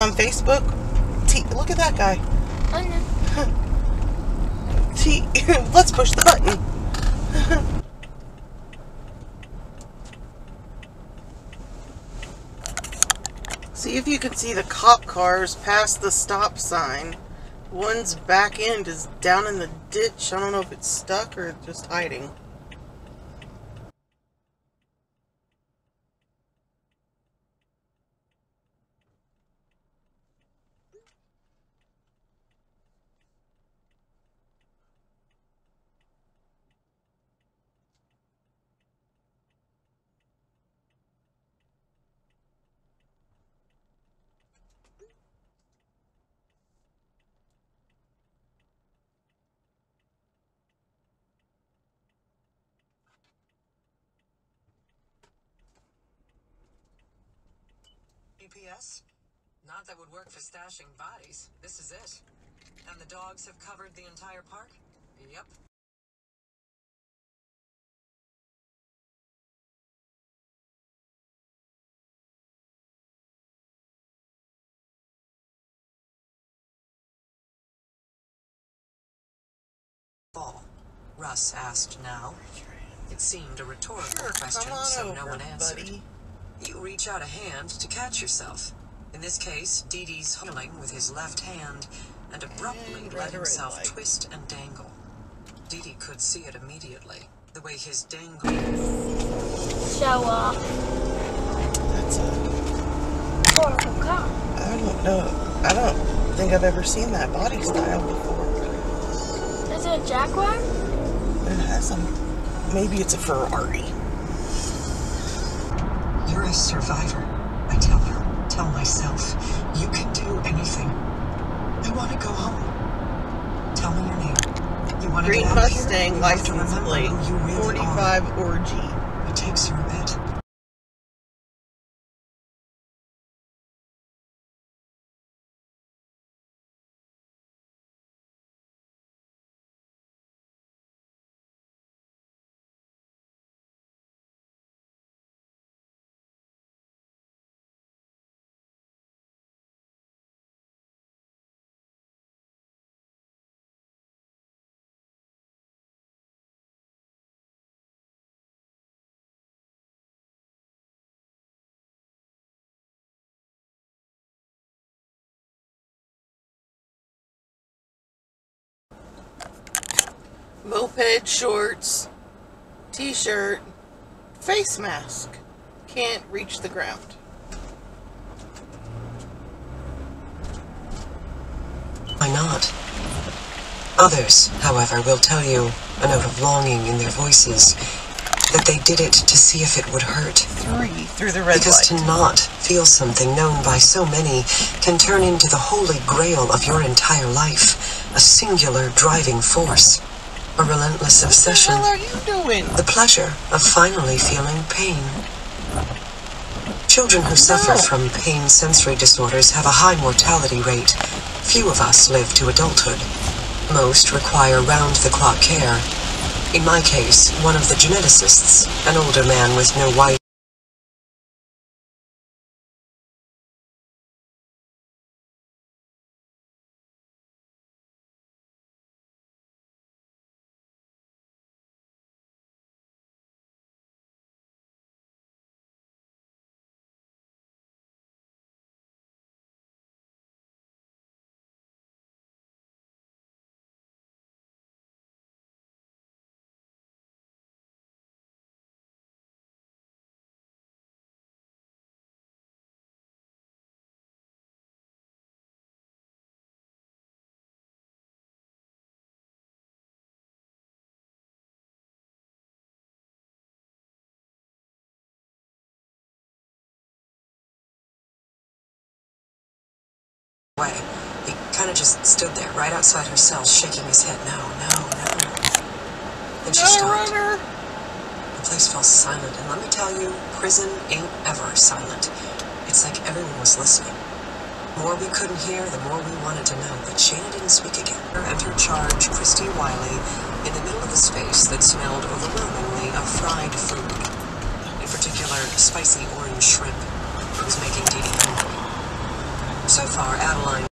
On Facebook, look at that guy. I know. Let's push the button. See if you can see the cop cars past the stop sign. One's back end is down in the ditch. I don't know if it's stuck or just hiding. GPS? Not that would work for stashing bodies. This is it. And the dogs have covered the entire park? Yep. Fall. Russ asked now. It seemed a rhetorical question, so no one answered. Buddy. You reach out a hand to catch yourself. In this case, Dee Dee's holding with his left hand and abruptly let himself twist and dangle. Dee Dee could see it immediately, the way his dangle... Show off. That's a... Horrible car. I don't know. I don't think I've ever seen that body style before. Is it a Jaguar? It has some... Maybe it's a Ferrari. You're a survivor, I tell her. Tell myself, you can do anything. I want to go home. Tell me your name. You want to Green get out Mustang, here? license plate, 45 or G. It takes her a bit. Moped shorts, t-shirt, face mask. Can't reach the ground. Why not? Others, however, will tell you, a note of longing in their voices, that they did it to see if it would hurt. 3 through the red Because light. to not feel something known by so many can turn into the holy grail of your entire life, a singular driving force, a relentless obsession, What the hell are you doing? the pleasure of finally feeling pain. Children who suffer from pain sensory disorders have a high mortality rate. Few of us live to adulthood. Most require round-the-clock care. In my case, one of the geneticists, an older man with no wife, way. He kind of just stood there, right outside her cell, shaking his head. No, no, no. Then she stopped. The place fell silent, and let me tell you, prison ain't ever silent. It's like everyone was listening. The more we couldn't hear, the more we wanted to know, but Shana didn't speak again. Her and her charge, Christy Wiley, in the middle of the space that smelled overwhelmingly of fried food. In particular, spicy orange shrimp. It was making Dee Dee hungry. So So far, Adeline